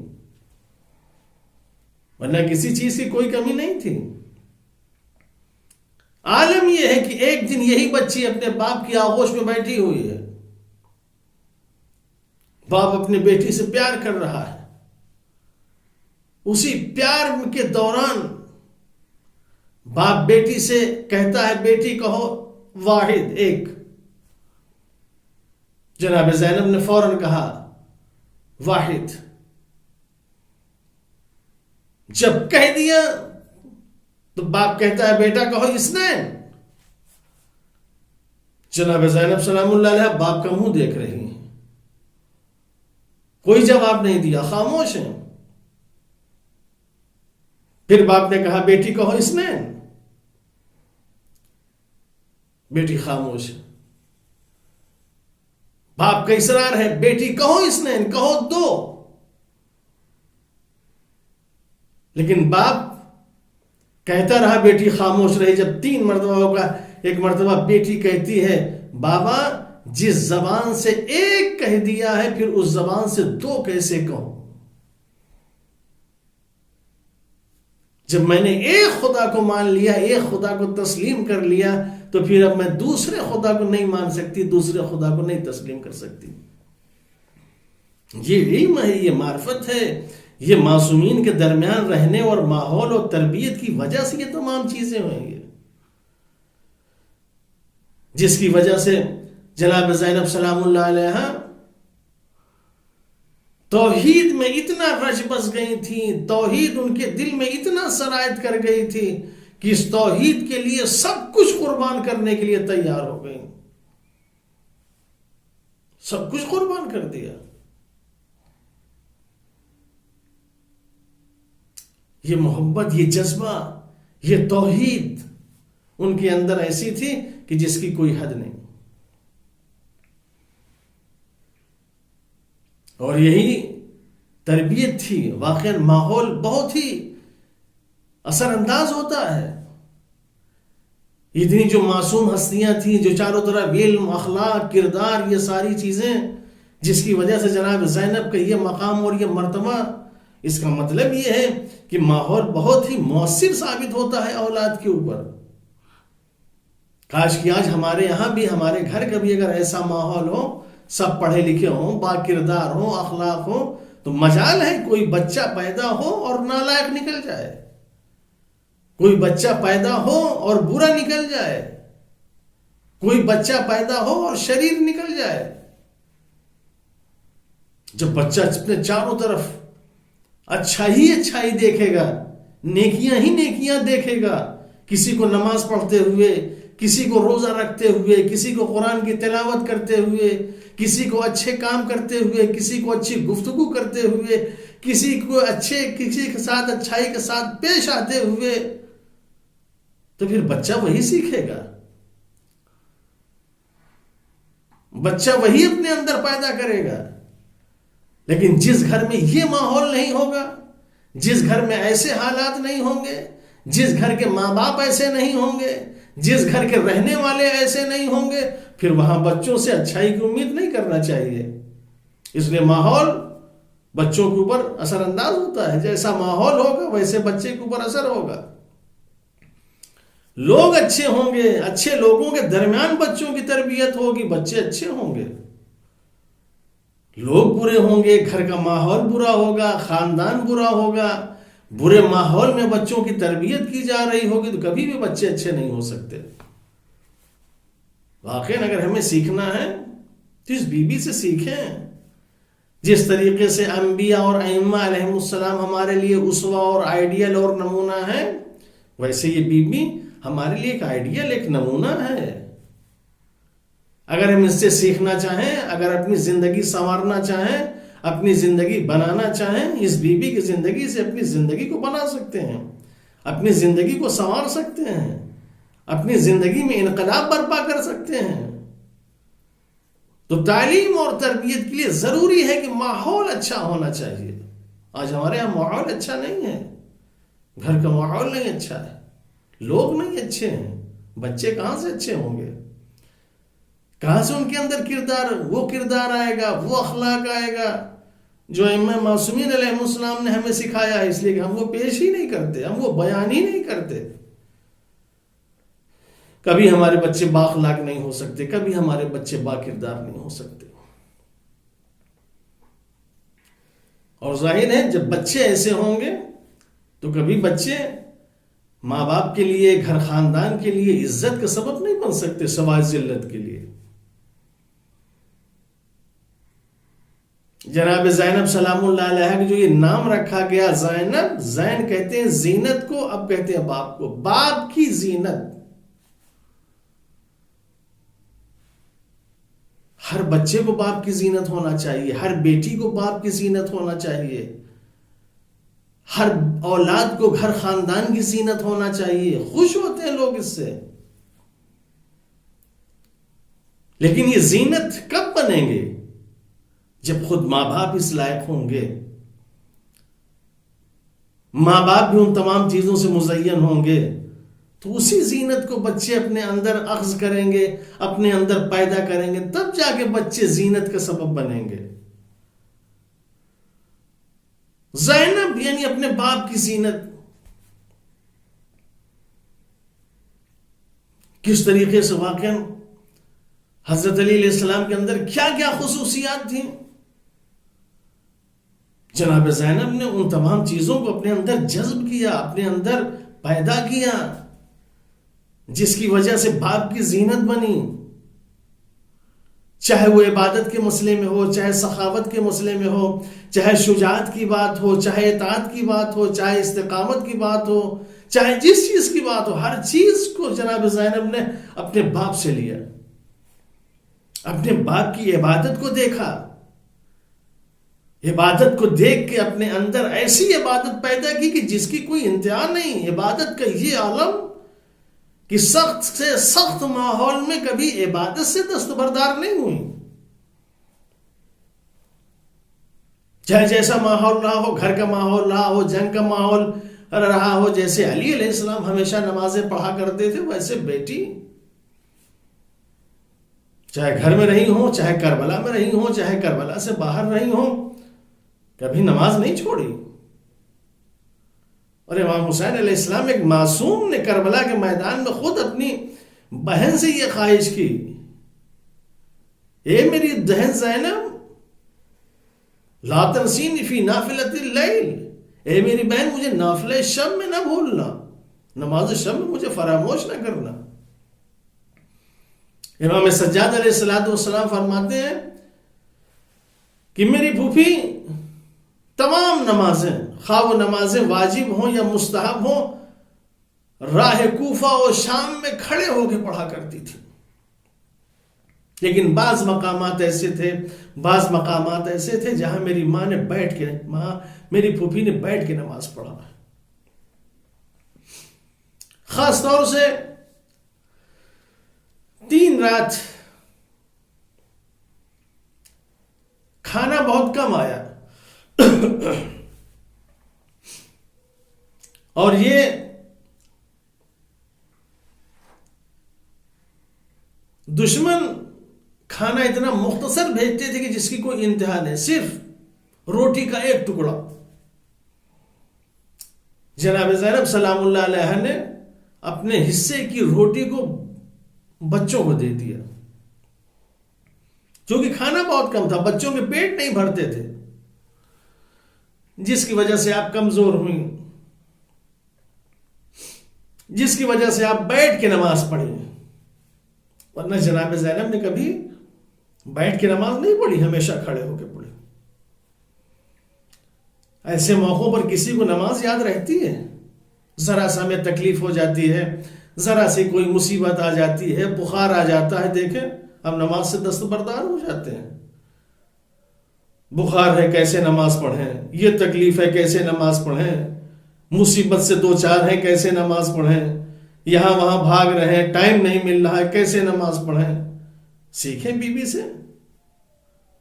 ورنہ کسی چیز کی کوئی کمی نہیں تھی۔ عالم یہ ہے کہ ایک دن یہی بچی اپنے باپ کی آغوش میں بیٹھی ہوئی ہے، باپ اپنے بیٹی سے پیار کر رہا ہے، اسی پیار کے دوران باپ بیٹی سے کہتا ہے بیٹی کہو واحد، ایک۔ جناب زینب نے فوراً کہا واحد۔ جب کہہ دیا تو باپ کہتا ہے بیٹا کہو اثنین۔ جناب زینب سلام اللہ علیہ باپ کا منہ دیکھ رہی ہیں، کوئی جواب نہیں دیا، خاموش ہیں۔ پھر باپ نے کہا بیٹی کہو اثنین، بیٹی خاموش ہے۔ باپ کا اصرار ہے بیٹی کہو اثنین، کہو دو، لیکن باپ کہتا رہا، بیٹی خاموش رہی۔ جب 3 مرتبہ ہوگا، ایک مرتبہ بیٹی کہتی ہے بابا جس زبان سے ایک کہہ دیا ہے پھر اس زبان سے دو کیسے کہوں؟ جب میں نے ایک خدا کو مان لیا، ایک خدا کو تسلیم کر لیا، تو پھر اب میں دوسرے خدا کو نہیں مان سکتی، دوسرے خدا کو نہیں تسلیم کر سکتی۔ یہ علم ہے، یہ معرفت ہے، یہ معصومین کے درمیان رہنے اور ماحول اور تربیت کی وجہ سے یہ تمام چیزیں ہوئیں گی، جس کی وجہ سے جناب زینب سلام اللہ علیہا توحید میں اتنا رچ بس گئی تھی، توحید ان کے دل میں اتنا سرایت کر گئی تھی کہ اس توحید کے لیے سب کچھ قربان کرنے کے لیے تیار ہو گئی، سب کچھ قربان کر دیا۔ یہ محبت، یہ جذبہ، یہ توحید ان کے اندر ایسی تھی کہ جس کی کوئی حد نہیں۔ اور یہی تربیت تھی۔ واقعا ماحول بہت ہی اثر انداز ہوتا ہے۔ اتنی جو معصوم ہستیاں تھیں، جو چاروں طرف علم، اخلاق، کردار، یہ ساری چیزیں، جس کی وجہ سے جناب زینب کا یہ مقام اور یہ مرتبہ، اس کا مطلب یہ ہے کہ ماحول بہت ہی مؤثر ثابت ہوتا ہے اولاد کے اوپر۔ کاش کہ آج ہمارے یہاں بھی، ہمارے گھر کا بھی اگر ایسا ماحول ہو، سب پڑھے لکھے ہوں، با کردار ہوں، اخلاق ہوں، تو مجال ہے کوئی بچہ پیدا ہو اور نالائق نکل جائے، کوئی بچہ پیدا ہو اور برا نکل جائے، کوئی بچہ پیدا ہو اور شریر نکل جائے۔ جب بچہ اپنے چاروں طرف اچھائی دیکھے گا، نیکیاں ہی نیکیاں دیکھے گا، کسی کو نماز پڑھتے ہوئے، کسی کو روزہ رکھتے ہوئے، کسی کو قرآن کی تلاوت کرتے ہوئے، کسی کو اچھے کام کرتے ہوئے، کسی کو اچھی گفتگو کرتے ہوئے، کسی کے ساتھ اچھائی کے ساتھ پیش آتے ہوئے، تو پھر بچہ وہی سیکھے گا، بچہ وہی اپنے اندر پیدا کرے گا۔ لیکن جس گھر میں یہ ماحول نہیں ہوگا، جس گھر میں ایسے حالات نہیں ہوں گے، جس گھر کے ماں باپ ایسے نہیں ہوں گے، جس گھر کے رہنے والے ایسے نہیں ہوں گے، پھر وہاں بچوں سے اچھائی کی امید نہیں کرنا چاہیے۔ اس لیے ماحول بچوں کے اوپر اثر انداز ہوتا ہے، جیسا ماحول ہوگا ویسے بچے کے اوپر اثر ہوگا۔ لوگ اچھے ہوں گے، اچھے لوگوں کے درمیان بچوں کی تربیت ہوگی، بچے اچھے ہوں گے۔ لوگ برے ہوں گے، گھر کا ماحول برا ہوگا، خاندان برا ہوگا، برے ماحول میں بچوں کی تربیت کی جا رہی ہوگی تو کبھی بھی بچے اچھے نہیں ہو سکتے۔ واقعی اگر ہمیں سیکھنا ہے تو اس بی بی سے سیکھیں۔ جس طریقے سے انبیاء اور ائمہ علیہ السلام ہمارے لیے اسوہ اور آئیڈیل اور نمونہ ہے، ویسے یہ بی بی ہمارے لیے ایک آئیڈیل، ایک نمونہ ہے۔ اگر ہم اس سے سیکھنا چاہیں، اگر اپنی زندگی سنوارنا چاہیں، اپنی زندگی بنانا چاہیں، اس بی بی کی زندگی سے اپنی زندگی کو بنا سکتے ہیں، اپنی زندگی کو سنوار سکتے ہیں، اپنی زندگی میں انقلاب برپا کر سکتے ہیں۔ تو تعلیم اور تربیت کے لیے ضروری ہے کہ ماحول اچھا ہونا چاہیے۔ آج ہمارے یہاں ماحول اچھا نہیں ہے، گھر کا ماحول نہیں اچھا ہے، لوگ نہیں اچھے ہیں، بچے کہاں سے اچھے ہوں گے؟ کہاں سے ان کے اندر وہ کردار آئے گا، وہ اخلاق آئے گا جو ائمہ معصومین علیہ السلام نے ہمیں سکھایا ہے؟ اس لیے کہ ہم وہ پیش ہی نہیں کرتے، ہم وہ بیان ہی نہیں کرتے۔ کبھی ہمارے بچے بااخلاق نہیں ہو سکتے، کبھی ہمارے بچے با کردار نہیں ہو سکتے۔ اور ظاہر ہے جب بچے ایسے ہوں گے تو کبھی بچے ماں باپ کے لیے، گھر خاندان کے لیے عزت کا سبب نہیں بن سکتے، سوائے ذلت کے لیے۔ جناب زینب سلام اللہ علیہ کا جو یہ نام رکھا گیا زینب، زین کہتے ہیں زینت کو، اب کہتے ہیں باپ کو، باپ کی زینت۔ ہر بچے کو باپ کی زینت ہونا چاہیے، ہر بیٹی کو باپ کی زینت ہونا چاہیے، ہر اولاد کو گھر خاندان کی زینت ہونا چاہیے۔ خوش ہوتے ہیں لوگ اس سے۔ لیکن یہ زینت کب بنیں گے؟ جب خود ماں باپ اس لائق ہوں گے، ماں باپ بھی ان تمام چیزوں سے مزین ہوں گے، تو اسی زینت کو بچے اپنے اندر اخذ کریں گے، اپنے اندر پیدا کریں گے، تب جا کے بچے زینت کا سبب بنیں گے۔ زینب یعنی اپنے باپ کی زینت، کس طریقے سے واقعا حضرت علی علیہ السلام کے اندر کیا کیا خصوصیات تھیں۔ جناب زینب نے ان تمام چیزوں کو اپنے اندر جذب کیا، اپنے اندر پیدا کیا، جس کی وجہ سے باپ کی زینت بنی، چاہے وہ عبادت کے مسئلے میں ہو، چاہے سخاوت کے مسئلے میں ہو، چاہے شجاعت کی بات ہو، چاہے اطاعت کی بات ہو، چاہے استقامت کی بات ہو، چاہے جس چیز کی بات ہو، ہر چیز کو جناب زینب نے اپنے باپ سے لیا، اپنے باپ کی عبادت کو دیکھا، عبادت کو دیکھ کے اپنے اندر ایسی عبادت پیدا کی کہ جس کی کوئی انتہا نہیں۔ عبادت کا یہ عالم کہ سخت سے سخت ماحول میں کبھی عبادت سے دستبردار نہیں ہوئی، چاہے جیسا ماحول رہا ہو، گھر کا ماحول رہا ہو، جنگ کا ماحول رہا ہو، جیسے علی علیہ السلام ہمیشہ نمازیں پڑھا کرتے تھے، ویسے بیٹی چاہے گھر میں رہی ہوں، چاہے کربلا میں رہی ہوں، چاہے کربلا سے باہر رہی ہوں، کبھی نماز نہیں چھوڑی۔ اور امام حسین علیہ السلام ایک معصوم نے کربلا کے میدان میں خود اپنی بہن سے یہ خواہش کی، اے میری بہن زینب لا تنسینی فی نافلۃ اللیل، اے میری بہن مجھے نافلہ شب میں نہ بھولنا، نماز شب میں مجھے فراموش نہ کرنا۔ امام سجاد علیہ السلام فرماتے ہیں کہ میری پھوپھی تمام نمازیں، خواہ وہ نمازیں واجب ہوں یا مستحب ہوں، راہ کوفہ و شام میں کھڑے ہو کے پڑھا کرتی تھی۔ لیکن بعض مقامات ایسے تھے جہاں میری ماں نے میری پھوپھی نے بیٹھ کے نماز پڑھا، خاص طور سے 3 رات کھانا بہت کم آیا اور یہ دشمن کھانا اتنا مختصر بھیجتے تھے کہ جس کی کوئی انتہا نہیں، صرف روٹی کا ایک ٹکڑا۔ جناب زینب سلام اللہ علیہ نے اپنے حصے کی روٹی کو بچوں کو دے دیا، کیونکہ کھانا بہت کم تھا، بچوں کے پیٹ نہیں بھرتے تھے، جس کی وجہ سے آپ کمزور ہوئیں، جس کی وجہ سے آپ بیٹھ کے نماز پڑھیں، ورنہ جناب زینب نے کبھی بیٹھ کے نماز نہیں پڑھی، ہمیشہ کھڑے ہو کے پڑھی۔ ایسے موقعوں پر کسی کو نماز یاد رہتی ہے؟ ذرا سا ہمیں تکلیف ہو جاتی ہے، ذرا سی کوئی مصیبت آ جاتی ہے، بخار آ جاتا ہے، دیکھیں ہم نماز سے دستبردار ہو جاتے ہیں۔ بخار ہے کیسے نماز پڑھیں، یہ تکلیف ہے کیسے نماز پڑھیں، مصیبت سے 2-4 ہیں کیسے نماز پڑھیں، یہاں وہاں بھاگ رہے ہیں، ٹائم نہیں مل رہا ہے، کیسے نماز پڑھیں۔ سیکھیں بی بی سے،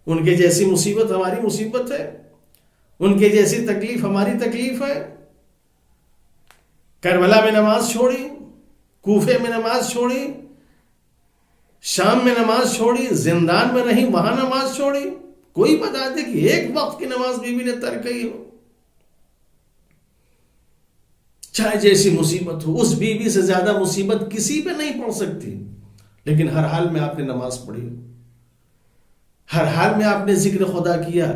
ان کے جیسی مصیبت ہماری مصیبت ہے، ان کے جیسی تکلیف ہماری تکلیف ہے۔ کربلا میں نماز چھوڑی، کوفے میں نماز چھوڑی، شام میں نماز چھوڑی، زندان میں رہی وہاں نماز چھوڑی، کوئی بتا دے کہ ایک وقت کی نماز بی بی نے ترک کی ہو؟ چاہے جیسی مصیبت ہو، اس بی بی سے زیادہ مصیبت کسی پہ نہیں پڑ سکتی، لیکن ہر حال میں آپ نے نماز پڑھی، ہر حال میں آپ نے ذکر خدا کیا۔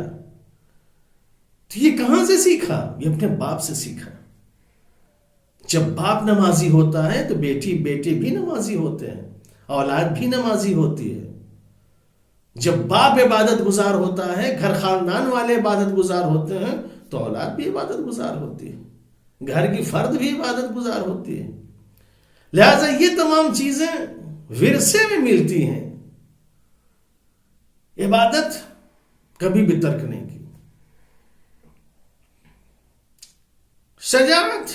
تو یہ کہاں سے سیکھا؟ یہ اپنے باپ سے سیکھا۔ جب باپ نمازی ہوتا ہے تو بیٹے بھی نمازی ہوتے ہیں، اولاد بھی نمازی ہوتی ہے۔ جب باپ عبادت گزار ہوتا ہے، گھر خاندان والے عبادت گزار ہوتے ہیں، تو اولاد بھی عبادت گزار ہوتی ہے، گھر کی فرد بھی عبادت گزار ہوتی ہے۔ لہذا یہ تمام چیزیں ورثے میں ملتی ہیں، عبادت کبھی بھی ترک نہیں کی۔ شجاعت،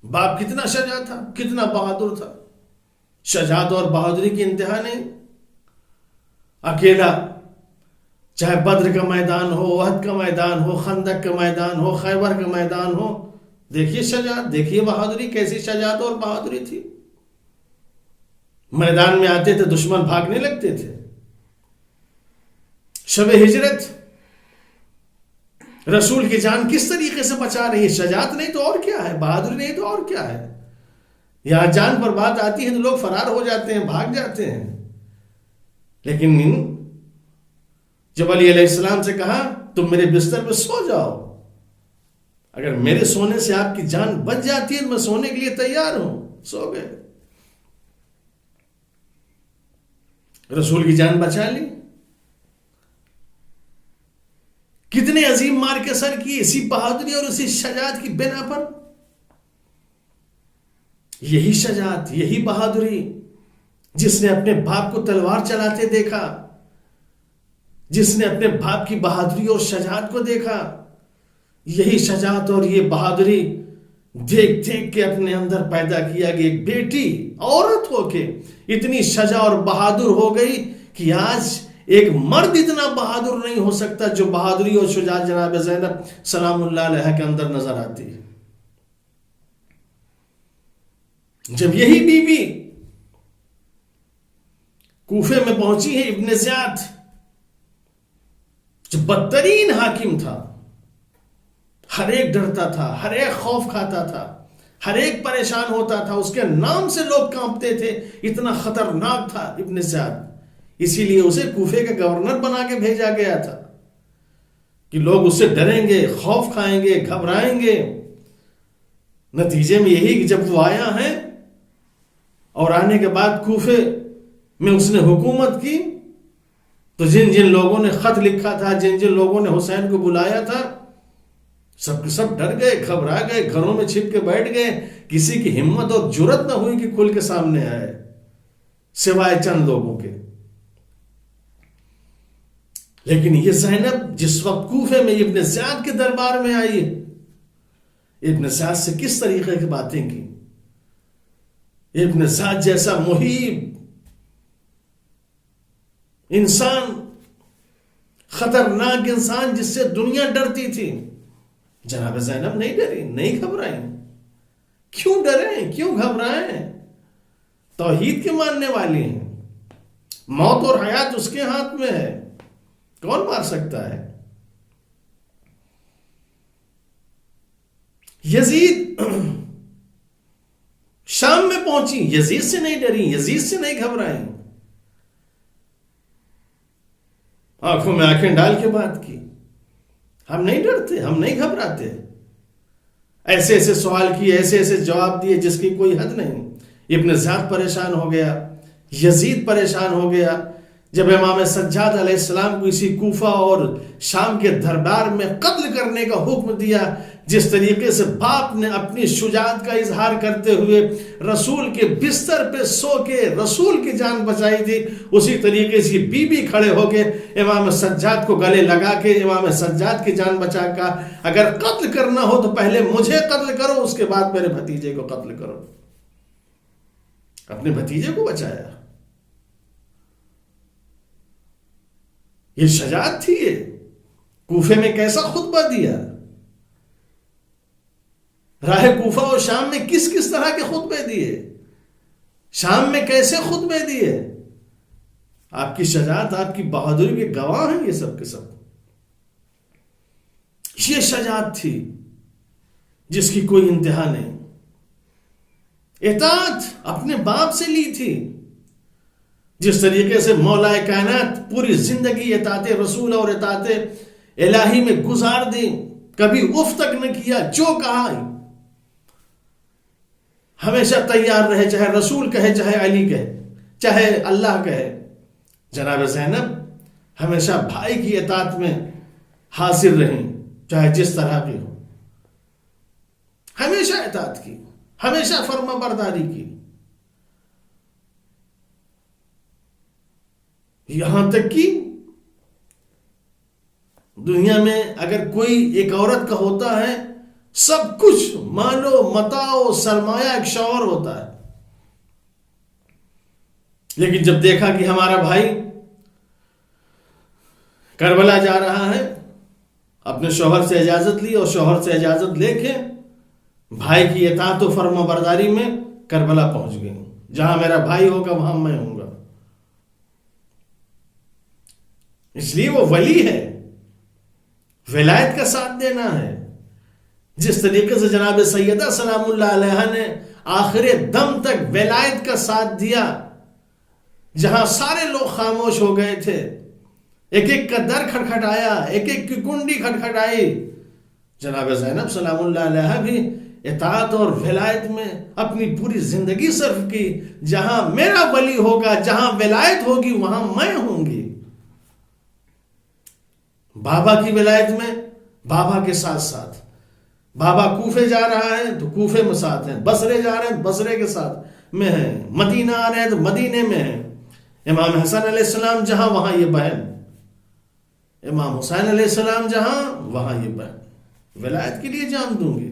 باپ کتنا شجاع تھا، کتنا بہادر تھا، شجاعت اور بہادری کی انتہا نہیں۔ اکیلا چاہے بدر کا میدان ہو، احد کا میدان ہو، خندق کا میدان ہو، خیبر کا میدان ہو، دیکھیے شجاعت، دیکھیے بہادری، کیسی شجاعت اور بہادری تھی. میدان میں آتے تھے دشمن بھاگنے لگتے تھے. شب ہجرت رسول کی جان کس طریقے سے بچا رہی ہے. شجاعت نہیں تو اور کیا ہے، بہادری نہیں تو اور کیا ہے. یہاں جان پر بات آتی ہے تو لوگ فرار ہو جاتے ہیں، بھاگ جاتے ہیں. لیکن جب علی علیہ السلام سے کہا تم میرے بستر پہ سو جاؤ، اگر میرے سونے سے آپ کی جان بچ جاتی ہے تو میں سونے کے لیے تیار ہوں، سو گئے. رسول کی جان بچا لی. کتنے عظیم مار کے سر کی اسی بہادری اور اسی شجاعت کی بنا پر. یہی شجاعت، یہی بہادری جس نے اپنے باپ کو تلوار چلاتے دیکھا، جس نے اپنے باپ کی بہادری اور شجاعت کو دیکھا، یہی شجاعت اور یہ بہادری دیکھ دیکھ کے اپنے اندر پیدا کیا کہ ایک بیٹی عورت ہو کے اتنی شجاع اور بہادر ہو گئی کہ آج ایک مرد اتنا بہادر نہیں ہو سکتا جو بہادری اور شجاعت جناب زینب سلام اللہ علیہ کے اندر نظر آتی ہے. جب یہی بی بی کوفے میں پہنچی ہے، ابن زیاد جو بدترین حاکم تھا، ہر ایک ڈرتا تھا، ہر ایک خوف کھاتا تھا، ہر ایک پریشان ہوتا تھا، اس کے نام سے لوگ کانپتے تھے، اتنا خطرناک تھا ابن زیاد. اسی لیے اسے کوفے کا گورنر بنا کے بھیجا گیا تھا کہ لوگ اس سے ڈریں گے، خوف کھائیں گے، گھبرائیں گے. نتیجے میں یہی کہ جب وہ آیا ہے اور آنے کے بعد کوفے میں اس نے حکومت کی تو جن جن لوگوں نے خط لکھا تھا، جن جن لوگوں نے حسین کو بلایا تھا، سب کے سب ڈر گئے، گھبرا گئے، گھروں میں چھپ کے بیٹھ گئے. کسی کی ہمت اور جرت نہ ہوئی کہ کھل کے سامنے آئے سوائے چند لوگوں کے. لیکن یہ زینب جس وقت کوفے میں ابن زیاد کے دربار میں آئی، ابن زیاد سے کس طریقے کی باتیں کی. ابن زیاد جیسا محیب انسان، خطرناک انسان جس سے دنیا ڈرتی تھی، جناب زینب نہیں ڈری، نہیں گھبرائیں. کیوں ڈریں، کیوں گھبرائیں؟ توحید کے ماننے والی ہیں. موت اور حیات اس کے ہاتھ میں ہے، کون مار سکتا ہے. یزید شام میں پہنچی، یزید سے نہیں ڈری، یزید سے نہیں گھبرائیں، آنکھوں میں آنکھیں ڈال کے بات کی. ہم نہیں ڈرتے، ہم نہیں گھبراتے. ایسے ایسے سوال کیے، ایسے ایسے جواب دیے جس کی کوئی حد نہیں. ابن زیاد پریشان ہو گیا، یزید پریشان ہو گیا. جب امام سجاد علیہ السلام کو اسی کوفہ اور شام کے دربار میں قتل کرنے کا حکم دیا، جس طریقے سے باپ نے اپنی شجاعت کا اظہار کرتے ہوئے رسول کے بستر پہ سو کے رسول کی جان بچائی تھی، اسی طریقے سے بی بی کھڑے ہو کے امام سجاد کو گلے لگا کے امام سجاد کی جان بچا کا، اگر قتل کرنا ہو تو پہلے مجھے قتل کرو، اس کے بعد میرے بھتیجے کو قتل کرو. اپنے بھتیجے کو بچایا. یہ شجاعت تھی. یہ کوفے میں کیسا خطبہ دیا، راہ کوفہ اور شام میں کس کس طرح کے خطبے دیے، شام میں کیسے خطبے دیے. آپ کی شجاعت، آپ کی بہادری کے گواہ ہیں یہ سب کے سب. یہ شجاعت تھی جس کی کوئی انتہا نہیں. اطاعت اپنے باپ سے لی تھی. جس طریقے سے مولا کائنات پوری زندگی اطاعت رسول اور اطاعت الہی میں گزار دی، کبھی اف تک نہ کیا، جو کہا ہمیشہ تیار رہے، چاہے رسول کہے، چاہے علی کہے، چاہے اللہ کہے. جناب زینب ہمیشہ بھائی کی اطاعت میں حاضر رہیں، چاہے جس طرح کی ہو. ہمیشہ اطاعت کی، ہمیشہ فرما برداری کی. یہاں تک کہ دنیا میں اگر کوئی ایک عورت کا ہوتا ہے سب کچھ، مال و متاع و سرمایہ ایک شوہر ہوتا ہے، لیکن جب دیکھا کہ ہمارا بھائی کربلا جا رہا ہے، اپنے شوہر سے اجازت لی اور شوہر سے اجازت لے کے بھائی کی اطاعت و فرما برداری میں کربلا پہنچ گئی. جہاں میرا بھائی ہوگا وہاں میں ہوں گا. اس لیے وہ ولی ہے، ولایت کا ساتھ دینا ہے. جس طریقے سے جناب سیدہ سلام اللہ علیہا نے آخر دم تک ولایت کا ساتھ دیا، جہاں سارے لوگ خاموش ہو گئے تھے، ایک ایک کا در کھٹکھٹایا، ایک ایک کی کنڈی کھٹکھٹائی، جناب زینب سلام اللہ علیہا بھی اطاعت اور ولایت میں اپنی پوری زندگی صرف کی. جہاں میرا ولی ہوگا، جہاں ولایت ہوگی وہاں میں ہوں گی. بابا کی ولایت میں بابا کے ساتھ ساتھ، بابا کوفے جا رہا ہے تو کوفے میں ساتھ ہیں، بصرے جا رہے ہیں بصرے کے ساتھ میں ہیں، مدینہ آ رہے ہیں تو مدینے میں ہیں. امام حسن علیہ السلام جہاں وہاں یہ بہن، امام حسین علیہ السلام جہاں وہاں یہ بہن. ولایت کے لیے جان دوں گی.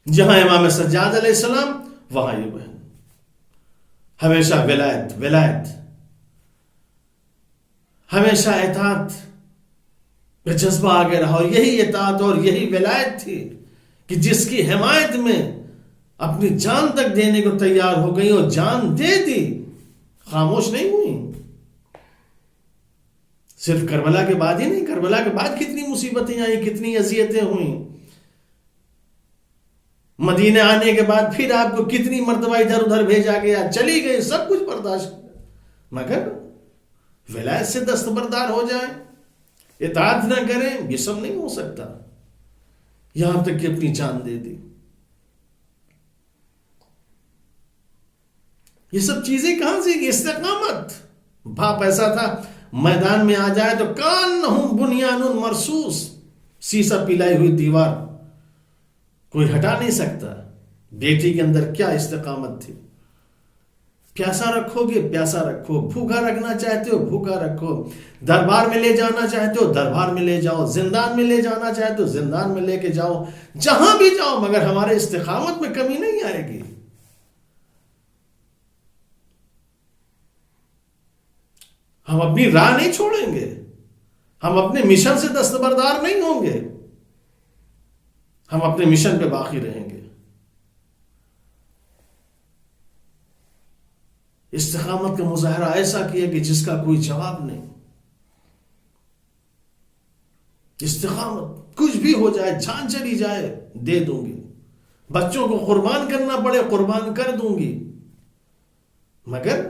جہاں امام سجاد علیہ السلام وہاں یہ بہن. ہمیشہ ولایت ولایت، ہمیشہ اطاعت کا جذبہ آگے رہا. اور یہی اطاعت اور یہی ولایت تھی کہ جس کی حمایت میں اپنی جان تک دینے کو تیار ہو گئی اور جان دے دی، خاموش نہیں ہوئی. صرف کربلا کے بعد ہی نہیں، کربلا کے بعد کتنی مصیبتیں آئیں، کتنی اذیتیں ہوئیں. مدینہ آنے کے بعد پھر آپ کو کتنی مرتبہ ادھر ادھر بھیجا گیا، چلی گئی، سب کچھ برداشت، مگر ولایت سے دستبردار ہو جائیں، اطاعت نہ کریں، یہ سب نہیں ہو سکتا. یہاں تک کہ اپنی جان دے دی. یہ سب چیزیں کہاں سے؟ استقامت. باپ ایسا تھا، میدان میں آ جائے تو کانہم بنیان مرصوص، سیسا پلائی ہوئی دیوار، کوئی ہٹا نہیں سکتا. بیٹی کے اندر کیا استقامت تھی. پیاسا رکھو گے پیاسا رکھو، بھوکا رکھنا چاہتے ہو بھوکا رکھو، دربار میں لے جانا چاہتے ہو دربار میں لے جاؤ، زندان میں لے جانا چاہتے ہو زندان میں لے کے جاؤ، جہاں بھی جاؤ، مگر ہمارے استقامت میں کمی نہیں آئے گی. ہم اپنی راہ نہیں چھوڑیں گے، ہم اپنے مشن سے دستبردار نہیں ہوں گے، ہم اپنے مشن پہ باقی رہیں گے. استقامت کا مظاہرہ ایسا کیا کہ جس کا کوئی جواب نہیں. استقامت، کچھ بھی ہو جائے، جان چلی جائے دے دوں گی، بچوں کو قربان کرنا پڑے قربان کر دوں گی، مگر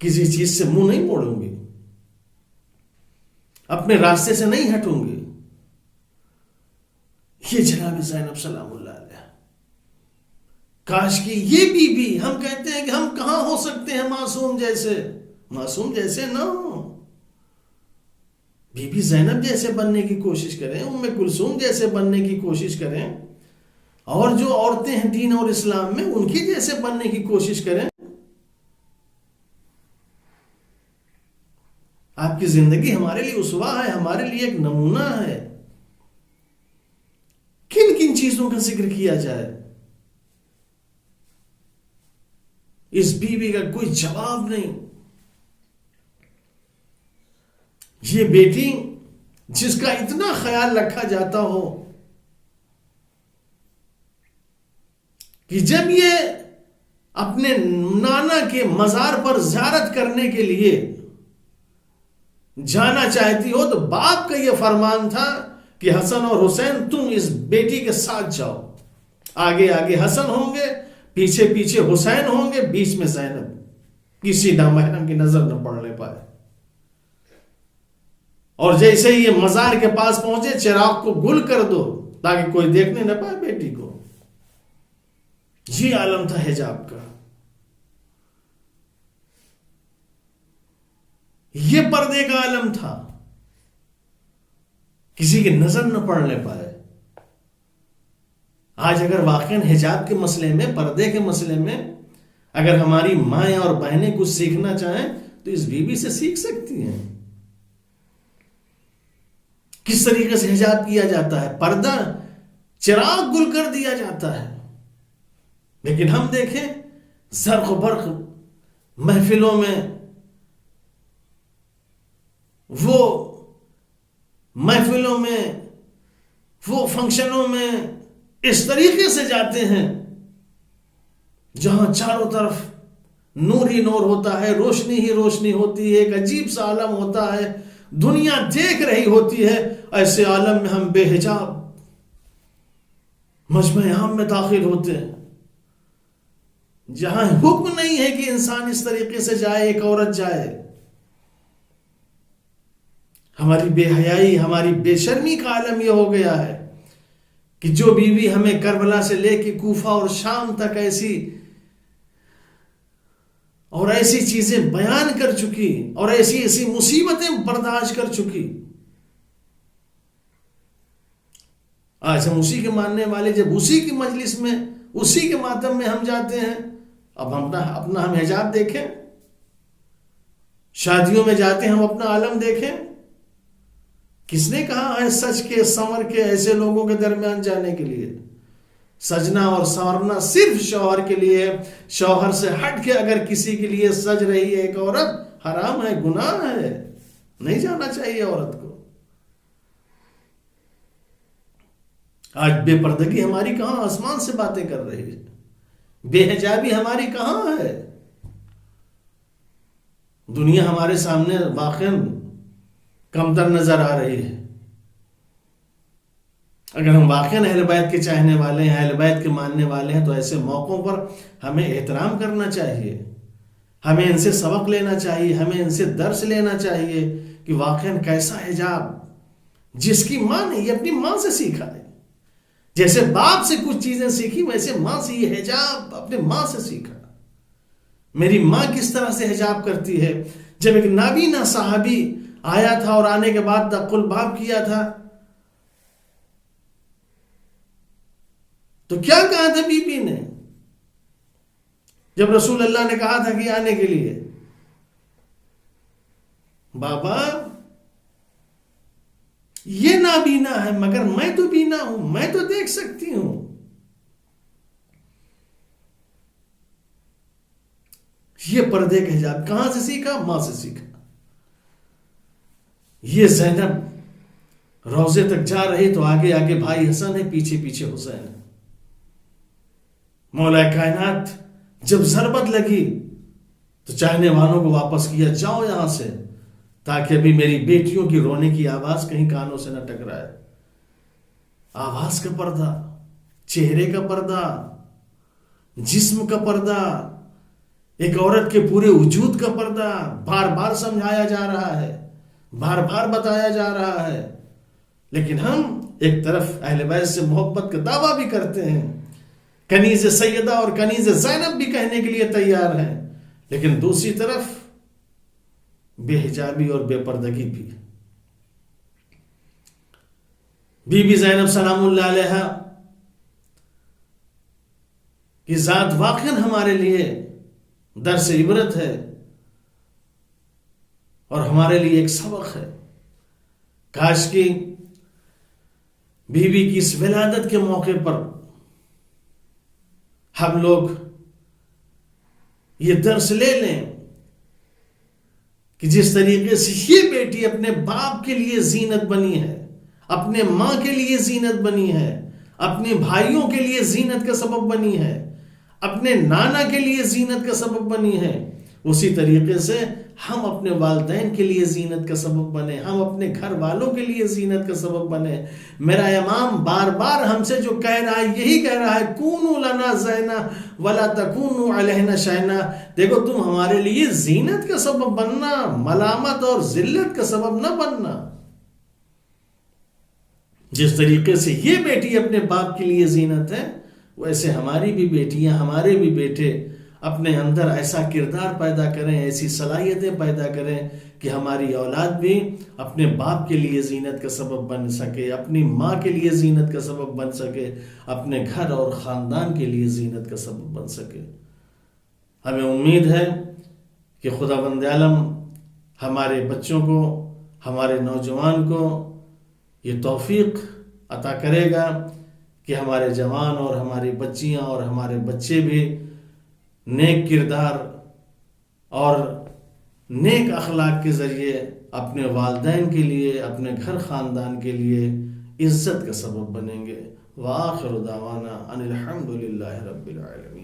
کسی چیز سے منہ نہیں موڑوں گی، اپنے راستے سے نہیں ہٹوں گی. یہ جناب زینب سلام اللہ علیہ. کاش کہ یہ بی ہم کہتے ہیں کہ ہم کہاں ہو سکتے ہیں معصوم جیسے، معصوم جیسے نہ ہو. بی زینب جیسے بننے کی کوشش کریں، ام کلثوم جیسے بننے کی کوشش کریں، اور جو عورتیں ہیں دین اور اسلام میں ان کی جیسے بننے کی کوشش کریں. آپ کی زندگی ہمارے لیے اسوہ ہے، ہمارے لیے ایک نمونہ ہے. کن کن چیزوں کا ذکر کیا جائے؟ اس بیوی کا کوئی جواب نہیں. یہ بیٹی جس کا اتنا خیال رکھا جاتا ہو کہ جب یہ اپنے نانا کے مزار پر زیارت کرنے کے لیے جانا چاہتی ہو تو باپ کا یہ فرمان تھا کہ حسن اور حسین تم اس بیٹی کے ساتھ جاؤ. آگے آگے حسن ہوں گے، پیچھے پیچھے حسین ہوں گے، بیچ میں زینب، کسی نامحرم کی نظر نہ پڑنے پائے. اور جیسے ہی یہ مزار کے پاس پہنچے، چراغ کو گل کر دو تاکہ کوئی دیکھنے نہ پائے بیٹی کو. یہ عالم تھا حجاب کا، یہ پردے کا عالم تھا، کسی کی نظر نہ پڑنے پائے. آج اگر واقعاً حجاب کے مسئلے میں، پردے کے مسئلے میں اگر ہماری مائیں اور بہنیں کچھ سیکھنا چاہیں تو اس بیوی سے سیکھ سکتی ہیں. کس طریقے سے حجاب کیا جاتا ہے، پردہ چراغ گل کر دیا جاتا ہے. لیکن ہم دیکھیں زرق و برق محفلوں میں، وہ محفلوں میں وہ فنکشنوں میں اس طریقے سے جاتے ہیں جہاں چاروں طرف نور ہی نور ہوتا ہے، روشنی ہی روشنی ہوتی ہے، ایک عجیب سا عالم ہوتا ہے، دنیا دیکھ رہی ہوتی ہے. ایسے عالم میں ہم بے حجاب مجمع عام میں داخل ہوتے ہیں جہاں حکم نہیں ہے کہ انسان اس طریقے سے جائے، ایک عورت جائے. ہماری بے حیائی، ہماری بے شرمی کا عالم یہ ہو گیا ہے کہ جو بیوی ہمیں کربلا سے لے کے کوفہ اور شام تک ایسی چیزیں بیان کر چکی اور ایسی مصیبتیں برداشت کر چکی. آج ہم اسی کے ماننے والے، جب اسی کی مجلس میں، اسی کے ماتم میں ہم جاتے ہیں، اب ہم اپنا حجاب دیکھیں. شادیوں میں جاتے ہیں ہم اپنا عالم دیکھیں. کس نے کہا ہے سچ کے سنور کے ایسے لوگوں کے درمیان جانے کے لیے؟ سجنا اور سنورنا صرف شوہر کے لیے ہے. شوہر سے ہٹ کے اگر کسی کے لیے سج رہی ہے ایک عورت، حرام ہے، گناہ ہے، نہیں جانا چاہیے عورت کو. آج بے پردگی ہماری کہاں آسمان سے باتیں کر رہی ہے، بے حجابی ہماری کہاں ہے. دنیا ہمارے سامنے واقعاً کمتر نظر آ رہی ہے. اگر ہم واقعاً اہل بیت کے چاہنے والے ہیں، اہل بیت کے ماننے والے ہیں، تو ایسے موقعوں پر ہمیں احترام کرنا چاہیے، ہمیں ان سے سبق لینا چاہیے، ہمیں ان سے درس لینا چاہیے کہ واقعاً کیسا حجاب. جس کی ماں نے یہ اپنی ماں سے سیکھا ہے، جیسے باپ سے کچھ چیزیں سیکھی ویسے ماں سے یہ حجاب اپنے ماں سے سیکھا. میری ماں کس طرح سے حجاب کرتی ہے. جب ایک نابینا صحابی آیا تھا اور آنے کے بعد دق الباب کیا تھا تو کیا کہا تھا بی بی نے جب رسول اللہ نے کہا تھا کہ آنے کے لیے؟ بابا یہ نابینا ہے مگر میں تو بینا ہوں، میں تو دیکھ سکتی ہوں. یہ پردے کا حجاب کہاں سے سیکھا؟ ماں سے سیکھا. یہ زینب روضے تک جا رہی تو آگے آگے بھائی حسن ہے، پیچھے پیچھے حسین ہے. مولا کائنات جب ضربت لگی تو چاہنے والوں کو واپس کیا، جاؤ یہاں سے، تاکہ ابھی میری بیٹیوں کی رونے کی آواز کہیں کانوں سے نہ ٹکرائے. آواز کا پردہ، چہرے کا پردہ، جسم کا پردہ، ایک عورت کے پورے وجود کا پردہ بار بار سمجھایا جا رہا ہے، بار بار بتایا جا رہا ہے. لیکن ہم ایک طرف اہل بیت سے محبت کا دعویٰ بھی کرتے ہیں، کنیز سیدہ اور کنیز زینب بھی کہنے کے لیے تیار ہیں، لیکن دوسری طرف بے حجابی اور بے پردگی بھی. بی بی زینب سلام اللہ علیہا کی ذات واقعاً ہمارے لیے درس عبرت ہے اور ہمارے لیے ایک سبق ہے. کاش کی بی بی کی اس ولادت کے موقع پر ہم لوگ یہ درس لے لیں کہ جس طریقے سے یہ بیٹی اپنے باپ کے لیے زینت بنی ہے، اپنے ماں کے لیے زینت بنی ہے، اپنے بھائیوں کے لیے زینت کا سبب بنی ہے، اپنے نانا کے لیے زینت کا سبب بنی ہے، اسی طریقے سے ہم اپنے والدین کے لیے زینت کا سبب بنے، ہم اپنے گھر والوں کے لیے زینت کا سبب بنے. میرا امام بار بار ہم سے جو کہہ رہا ہے یہی کہہ رہا ہے، کونوا لنا زینا ولا تکونوا علینا شینا. دیکھو تم ہمارے لیے زینت کا سبب بننا، ملامت اور ذلت کا سبب نہ بننا. جس طریقے سے یہ بیٹی اپنے باپ کے لیے زینت ہے، ویسے ہماری بھی بیٹیاں، ہمارے بھی بیٹے اپنے اندر ایسا کردار پیدا کریں، ایسی صلاحیتیں پیدا کریں کہ ہماری اولاد بھی اپنے باپ کے لیے زینت کا سبب بن سکے، اپنی ماں کے لیے زینت کا سبب بن سکے، اپنے گھر اور خاندان کے لیے زینت کا سبب بن سکے. ہمیں امید ہے کہ خداوند عالم ہمارے بچوں کو، ہمارے نوجوان کو یہ توفیق عطا کرے گا کہ ہمارے جوان اور ہماری بچیاں اور ہمارے بچے بھی نیک کردار اور نیک اخلاق کے ذریعے اپنے والدین کے لیے، اپنے گھر خاندان کے لیے عزت کا سبب بنیں گے۔ وآخر دعوانا ان الحمد للہ رب العالمین۔